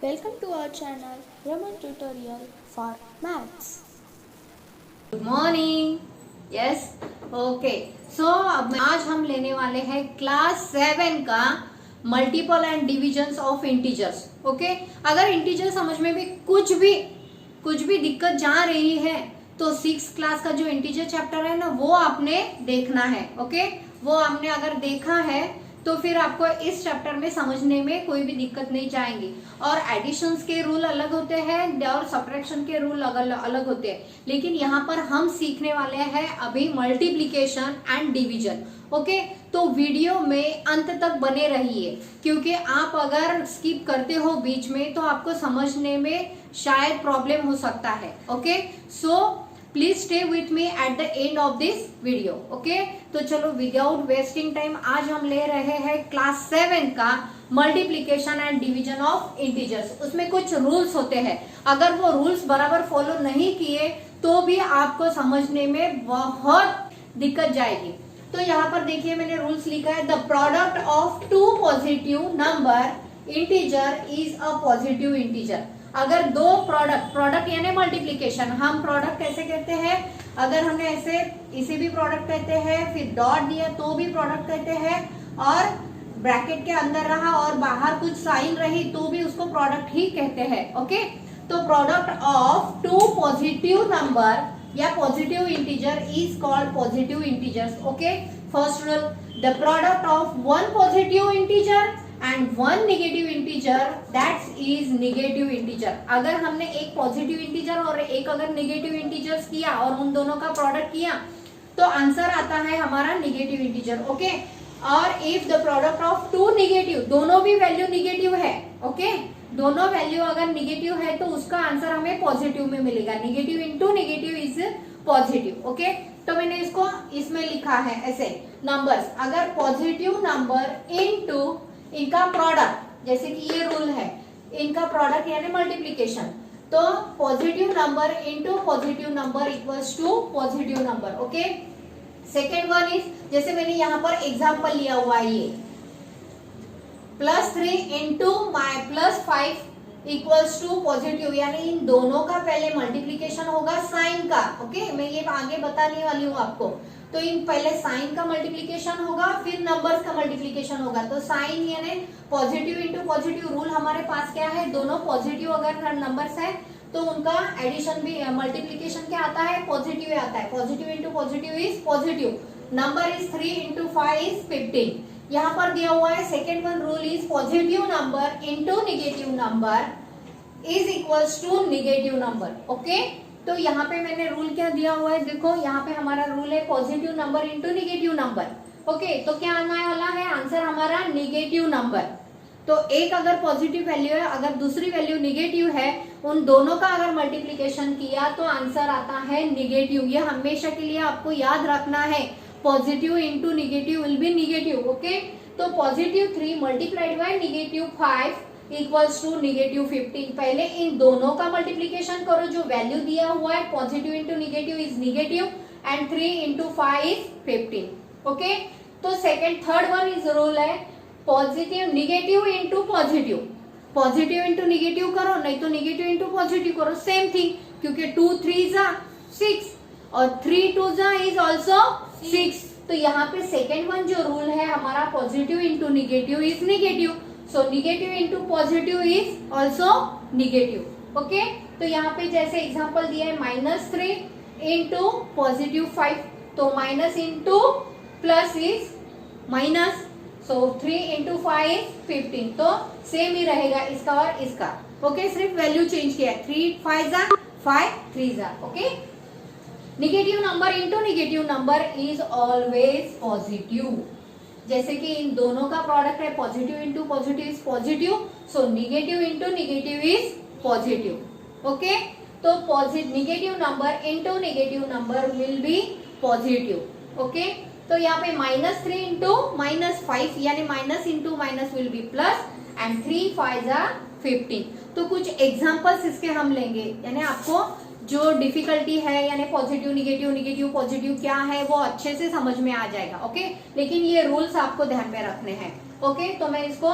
Welcome to our channel Raman Tutorial for Maths. Good morning. Yes, okay. So अब आज हम लेने वाले हैं क्लास 7 का multiple and divisions of integers. Okay, अगर इंटीजर समझ में भी कुछ भी दिक्कत जा रही है तो 6 क्लास का जो इंटीजर चैप्टर है ना वो आपने देखना है। ओके, वो आपने अगर देखा है तो फिर आपको इस चैप्टर में समझने में कोई भी दिक्कत नहीं जाएंगी। और एडिशंस के रूल अलग होते हैं और सब्ट्रैक्शन के रूल अलग होते हैं, लेकिन यहाँ पर हम सीखने वाले हैं अभी मल्टीप्लिकेशन एंड डिवीजन। ओके, तो वीडियो में अंत तक बने रहिए, क्योंकि आप अगर स्किप करते हो बीच में तो आपको समझने में शायद प्रॉब्लम हो सकता है। Okay, so please stay with me at the end of this video. Okay, तो चलो विदाउट वेस्टिंग टाइम आज हम ले रहे हैं क्लास 7 का multiplication and division of integers. उसमें कुछ रूल्स होते हैं, अगर वो रूल्स बराबर फॉलो नहीं किए तो भी आपको समझने में बहुत दिक्कत जाएगी। तो यहाँ पर देखिए मैंने रूल्स लिखा है, the product of two positive number integer is a positive integer. अगर दो प्रोडक्ट यानी मल्टीप्लिकेशन, हम प्रोडक्ट कैसे कहते हैं, अगर हमने ऐसे इसे भी प्रोडक्ट कहते हैं, फिर डॉट दिया तो भी प्रोडक्ट कहते हैं, और ब्रैकेट के अंदर रहा और बाहर कुछ साइन रही तो भी उसको प्रोडक्ट ही कहते हैं। ओके, तो product of two positive number या positive integer is called positive integers. Okay, first rule, the product of one positive integer and one negative integer that is negative integer. अगर हमने एक पॉजिटिव इंटीजर और एक अगर negative integers किया और उन दोनों का प्रोडक्ट किया तो आंसर आता है हमारा नेगेटिव इंटीजर। ओके, और if the product of two negative, दोनों भी वैल्यू नेगेटिव है, ओके, दोनों वैल्यू अगर नेगेटिव है तो उसका आंसर हमें पॉजिटिव में मिलेगा। Negative into negative is positive. Okay, तो मैंने इसको इसमें लिखा है ऐसे नंबर्स, अगर पॉजिटिव नंबर इनटू इनका प्रोडक्ट, जैसे कि ये रूल है, इनका प्रोडक्ट यानी मल्टीप्लिकेशन, तो positive number into positive number equals to positive number. Okay, second one is, जैसे मैंने यहाँ पर एग्जांपल लिया हुआ है, ये +3 इंटू +5 इक्वल्स टू पॉजिटिव, यानी इन दोनों का पहले मल्टीप्लीकेशन होगा साइन का। ओके, मैं ये आगे बताने वाली हूँ आपको। तो इन पहले साइन का मल्टीप्लीकेशन होगा, फिर नंबर्स का मल्टीप्लीकेशन होगा। तो साइन यानी पॉजिटिव इंटू पॉजिटिव रूल हमारे पास क्या है, दोनों पॉजिटिव अगर नंबर्स है तो उनका एडिशन भी मल्टीप्लीकेशन क्या आता है, पॉजिटिव आता है। Positive into positive is positive. Number is 3 into 5 is 15। यहाँ पर दिया हुआ है second one rule is positive number into negative number is equals to negative number. Okay, तो यहाँ पे मैंने रूल क्या दिया हुआ है, देखो यहाँ पे हमारा रूल है positive number into negative number. Okay, तो क्या आने वाला है आंसर हमारा नेगेटिव नंबर। तो एक अगर पॉजिटिव वैल्यू है, अगर दूसरी वैल्यू नेगेटिव है, उन दोनों का अगर मल्टीप्लीकेशन किया तो आंसर आता है नेगेटिव। ये हमेशा के लिए आपको याद रखना है, positive into negative will be negative. Okay, तो positive 3 multiplied by negative 5 equals to negative 15। पहले इन दोनों का मल्टीप्लीकेशन करो, जो वैल्यू दिया हुआ है positive into negative is negative and 3 into 5 is 15। Okay, तो थर्ड वन इज रूल है positive negative into positive. Positive into negative करो, नहीं तो नेगेटिव इंटू पॉजिटिव करो, सेम थिंग, क्योंकि 2 3 जा 6 और 3 2 जा इज ऑल्सो 6। तो यहाँ पे सेकेंड वन जो रूल है हमारा positive into negative is negative, so negative into positive is also negative. Okay, तो यहाँ पे जैसे एग्जांपल दिया है -3 इंटू पॉजिटिव 5, तो minus into plus is minus, so 3 into 5 is 15। तो सेम ही रहेगा इसका और इसका। ओके, सिर्फ वैल्यू चेंज किया, 3 5 जा 5 3 जा। Okay, negative number into negative number is always positive. जैसे कि इन दोनों का प्रोडक्ट है positive into positive is positive, so negative into negative is positive. Okay, तो negative number into negative number will be positive. Okay, तो यहाँ पे -3 इंटू -5 यानी minus into minus will be plus and 3 5 जा 15। तो कुछ एग्जांपल्स इसके हम लेंगे, यानी आपको जो डिफिकल्टी है यानी पॉजिटिव नेगेटिव नेगेटिव पॉजिटिव क्या है वो अच्छे से समझ में आ जाएगा। ओके, लेकिन ये रूल्स आपको ध्यान में रखने हैं। ओके, तो मैं इसको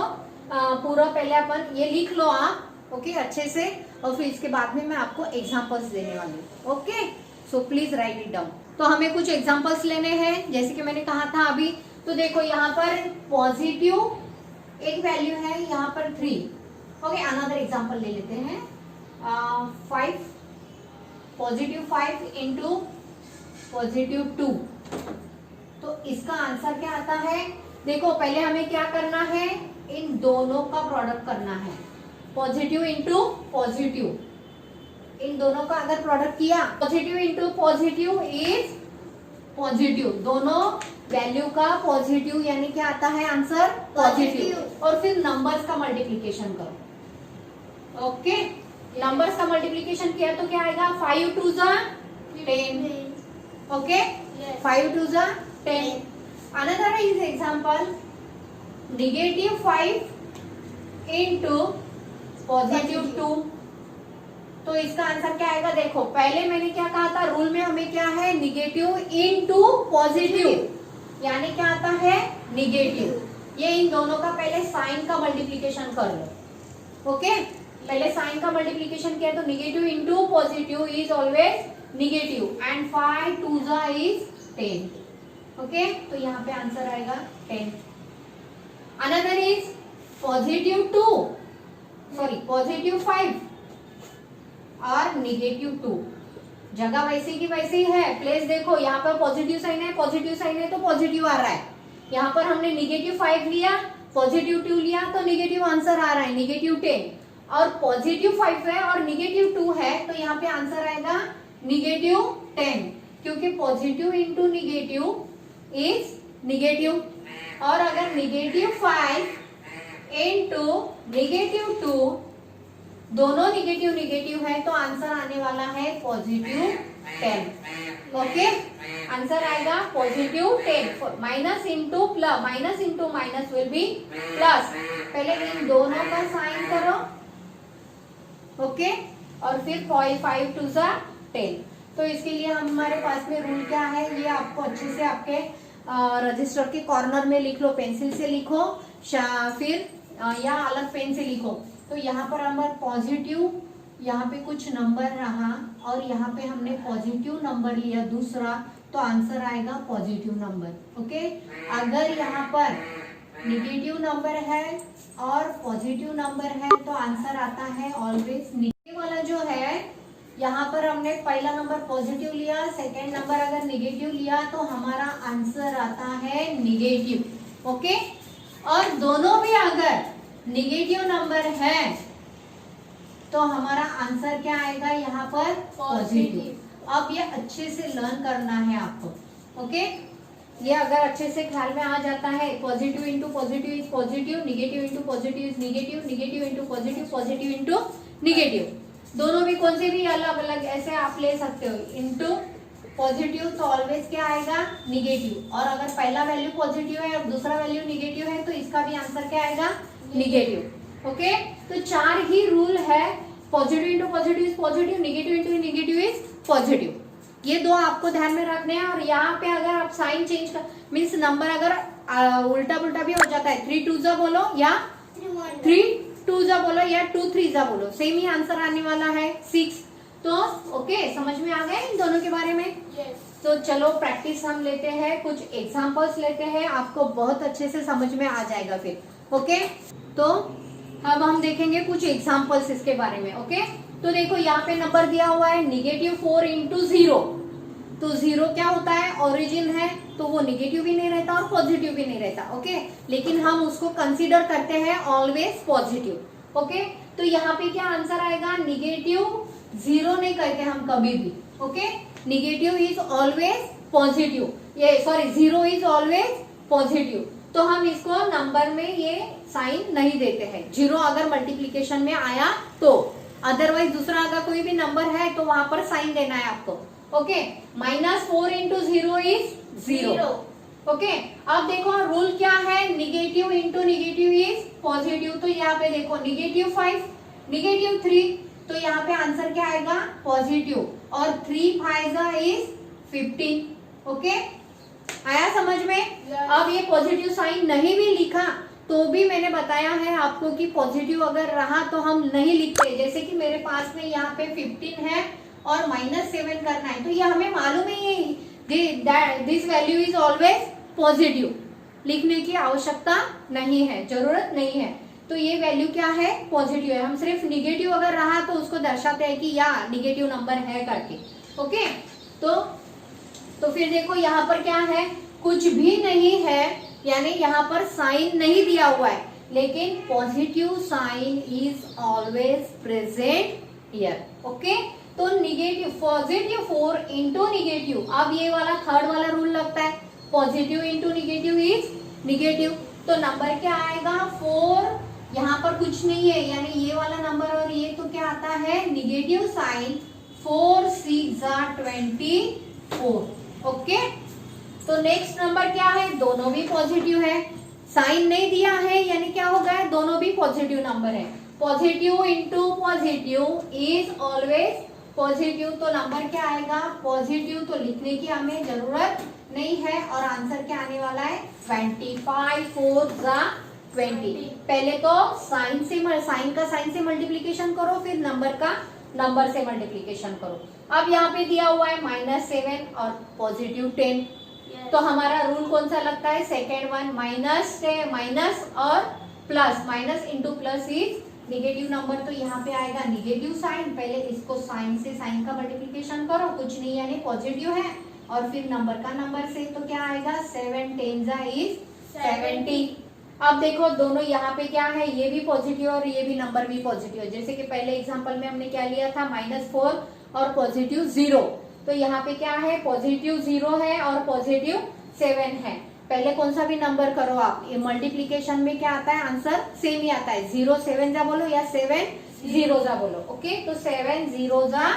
पूरा पहले अपन ये लिख लो आप, ओके अच्छे से, और फिर इसके बाद में मैं आपको एग्जांपल्स देने वाली हूँ। Okay, so please right it down. तो हमें कुछ एग्जांपल्स लेने हैं, जैसे कि मैंने कहा था अभी। तो देखो यहाँ पर पॉजिटिव एक वैल्यू है, यहाँ पर 3। ओके, अनदर एग्जांपल ले लेते हैं। 5 पॉजिटिव 5 इंटू पॉजिटिव 2, तो इसका आंसर क्या आता है? देखो पहले हमें क्या करना है, इन दोनों का प्रोडक्ट करना है। पॉजिटिव इंटू पॉजिटिव, इन दोनों का अगर प्रोडक्ट किया, positive into positive is positive, दोनों वैल्यू का पॉजिटिव यानी क्या आता है आंसर? पॉजिटिव। और फिर नंबर्स का मल्टीप्लीकेशन करो। ओके, नंबर्स का मल्टीप्लीकेशन किया तो क्या आएगा? 5 2 10। Okay, 5 2 10। Another is example -5 into positive 2, तो इसका आंसर क्या आएगा? देखो पहले मैंने क्या कहा था, रूल में हमें क्या है? निगेटिव इनटू पॉजिटिव, यानी क्या आता है? निगेटिव। ये इन दोनों का पहले साइन का मल्टीप्लीकेशन कर लो। ओके, पहले साइन का मल्टीप्लीकेशन किया तो negative into positive is always negative, and 5 2 is 10। Okay, तो यहाँ पे आंसर आएगा 10। अनदर इज पॉजिटिव 5 और निगेटिव 2, जगह वैसी की वैसी ही है। प्लेस देखो, यहाँ पर पॉजिटिव साइन है, पॉजिटिव साइन है तो पॉजिटिव आ रहा है। यहाँ पर हमने निगेटिव 5 लिया, पॉजिटिव 2 लिया तो निगेटिव आंसर आ रहा है, निगेटिव 10। और पॉजिटिव 5 है और निगेटिव 2 है, तो यहाँ पे आंसर आएगा निगेटिव 10, क्योंकि positive into negative is negative. और अगर निगेटिव 5 इंटू निगेटिव 2, दोनों निगेटिव है, तो आंसर आने वाला है पॉजिटिव 10। ओके, आंसर आएगा positive 10। Minus into plus, minus into minus will be plus. पहले इन दोनों का साइन करो। ओके, और फिर 5 2 10। तो इसके लिए हमारे पास में रूल क्या है, ये आपको अच्छे से आपके रजिस्टर के कॉर्नर में लिख लो, पेंसिल से लिखो, फिर या अलग पेन से लिखो। तो यहाँ पर हमारा पॉजिटिव, यहाँ पे कुछ नंबर रहा और यहाँ पे हमने पॉजिटिव नंबर लिया दूसरा, तो आंसर आएगा पॉजिटिव नंबर। ओके, अगर यहाँ पर निगेटिव नंबर है और पॉजिटिव नंबर है तो आंसर आता है ऑलवेज निगेटिव वाला। जो है यहाँ पर हमने पहला नंबर पॉजिटिव लिया, सेकेंड नंबर अगर निगेटिव लिया तो हमारा आंसर आता है निगेटिव। ओके, और दोनों भी अगर निगेटिव नंबर है तो हमारा आंसर क्या आएगा? यहाँ पर पॉजिटिव। अब ये अच्छे से लर्न करना है आपको। ओके, ये अगर अच्छे से ख्याल में आ जाता है, positive into positive is positive, negative into positive is negative, negative into positive, positive into negative, दोनों भी कौन से भी अलग अलग ऐसे आप ले सकते हो। इंटू पॉजिटिव तो ऑलवेज क्या आएगा? निगेटिव। और अगर पहला वैल्यू पॉजिटिव है और दूसरा वैल्यू निगेटिव है तो इसका भी आंसर क्या आएगा? निगेटिव। ओके, तो 4 ही रूल है। Positive into positive is positive, negative into negative is positive. ये दो आपको ध्यान में रखने हैं। और यहाँ पे अगर आप साइन चेंज कर, मीन्स नंबर अगर उल्टा पुल्टा भी हो जाता है, 3 2 बोलो या 3 2 बोलो या 2 3 बोलो, सेम ही आंसर आने वाला है 6। तो ओके, समझ में आ गए इन दोनों के बारे में? तो चलो प्रैक्टिस हम लेते हैं, कुछ एग्जांपल्स लेते हैं, आपको बहुत अच्छे से समझ में आ जाएगा फिर। ओके, तो अब हम देखेंगे कुछ एग्जांपल्स इसके बारे में। ओके, तो देखो यहाँ पे नंबर दिया हुआ है -4 इंटू 0। तो 0 क्या होता है? ओरिजिन है, तो वो निगेटिव भी नहीं रहता और पॉजिटिव भी नहीं रहता। ओके, लेकिन हम उसको कंसीडर करते हैं ऑलवेज पॉजिटिव। ओके, तो यहाँ पे क्या आंसर आएगा? -0 नहीं कहते हम कभी भी। Okay, negative is always positive, ये सॉरी 0 इज ऑलवेज पॉजिटिव। तो हम इसको नंबर में ये साइन नहीं देते हैं, 0 अगर मल्टीप्लीकेशन में आया तो। अदरवाइज दूसरा अगर कोई भी नंबर है तो वहां पर साइन देना है आपको। Okay, -4 into 0 is 0। ओके, अब देखो रूल क्या है? Negative into negative is positive. तो यहाँ पे देखो -5 -3, तो यहाँ पे आंसर क्या आएगा? पॉजिटिव। और 3 5 इज 15। ओके, आया समझ में? अब ये पॉजिटिव साइन नहीं भी लिखा तो भी मैंने बताया है आपको कि पॉजिटिव अगर रहा तो हम नहीं लिखते। जैसे कि मेरे पास में यहाँ पे 15 है और -7 करना है, तो ये हमें मालूम है this value is always positive, लिखने की आवश्यकता नहीं है, जरूरत नहीं है। तो ये वैल्यू क्या है, पॉजिटिव है। हम सिर्फ निगेटिव अगर रहा तो उसको दर्शाते हैं कि या निगेटिव नंबर है करके। ओके, तो फिर देखो यहाँ पर क्या है, कुछ भी नहीं है, यानी यहाँ पर साइन नहीं दिया हुआ है, लेकिन positive sign is always present here. Okay, तो निगेटिव पॉजिटिव 4 इंटू निगेटिव, अब ये वाला थर्ड वाला रूल लगता है, positive into negative is negative. तो नंबर क्या आएगा 4, यहाँ पर कुछ नहीं है, यानी ये वाला नंबर और ये तो क्या आता है निगेटिव साइन, 4 6 24। ओके, तो नेक्स्ट नंबर क्या है, दोनों भी पॉजिटिव है, साइन नहीं दिया है, यानी क्या हो गया, दोनों भी पॉजिटिव नंबर है। Positive into positive is always positive, तो नंबर क्या आएगा पॉजिटिव, तो लिखने की हमें जरूरत नहीं है और आंसर क्या आने वाला है 25 4 20। पहले तो साइन का साइन से मल्टीप्लीकेशन करो, फिर नंबर का नंबर से मल्टीप्लीकेशन करो। अब यहाँ पे दिया हुआ है -7 और पॉजिटिव 10, तो हमारा रूल कौन सा लगता है, सेकेंड वन, माइनस और plus, minus into plus is negative number, तो यहाँ पे आएगा निगेटिव साइन, पहले इसको साइन से साइन का मल्टीप्लीकेशन करो, कुछ नहीं यानी पॉजिटिव है, और फिर नंबर का नंबर से, तो क्या आएगा 7 10 इज 70। अब देखो दोनों यहाँ पे क्या है, ये भी पॉजिटिव और ये भी नंबर भी पॉजिटिव है। जैसे कि पहले एग्जांपल में हमने क्या लिया था -4 और पॉजिटिव 0, तो यहाँ पे क्या है पॉजिटिव 0 है और पॉजिटिव 7 है। पहले कौन सा भी नंबर करो आप, ये मल्टीप्लीकेशन में क्या आता है आंसर सेम ही आता है, 0 7 जा बोलो या 7 0 जा बोलो। ओके, तो 7 0 जा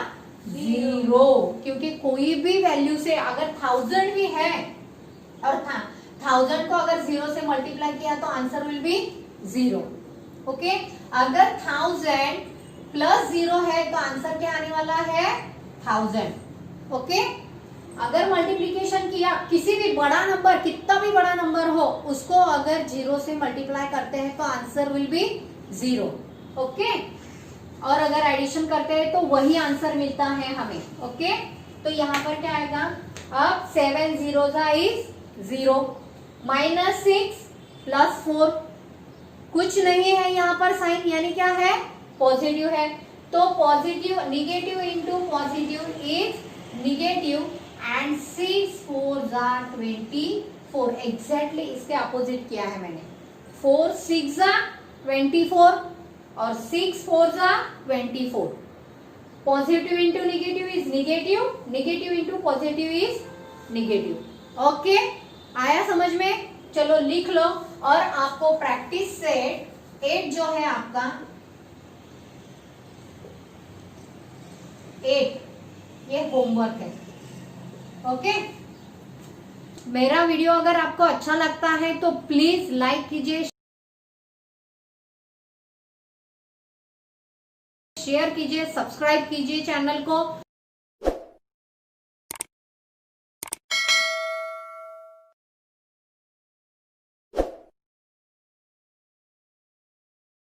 0, क्योंकि कोई भी वैल्यू से अगर 1000 भी है और 1000 को अगर 0 से मल्टीप्लाई किया तो आंसर विल बी 0। ओके, अगर 1000 प्लस 0 है तो आंसर क्या आने वाला है 1000। ओके, अगर मल्टीप्लीकेशन किया किसी भी बड़ा नंबर, कितना भी बड़ा नंबर हो, उसको अगर 0 से मल्टीप्लाई करते हैं तो आंसर विल बी 0। ओके, और अगर एडिशन करते हैं तो वही आंसर मिलता है हमें। ओके, तो यहाँ पर क्या आएगा, अब 7 0 इज 0, -6 प्लस 4, कुछ नहीं है यहाँ पर साइन, यानी क्या है पॉजिटिव है, तो positive negative into positive is negative and 6 4 24, exactly इसके अपोजिट किया है मैंने, 4 6 24 और 6 4 24। Positive into negative is negative, negative into positive is negative. Okay, आया समझ में, चलो लिख लो। और आपको प्रैक्टिस सेट 8 जो है आपका 8, ये होमवर्क है। ओके, मेरा वीडियो अगर आपको अच्छा लगता है तो प्लीज लाइक कीजिए, शेयर कीजिए, सब्सक्राइब कीजिए चैनल को।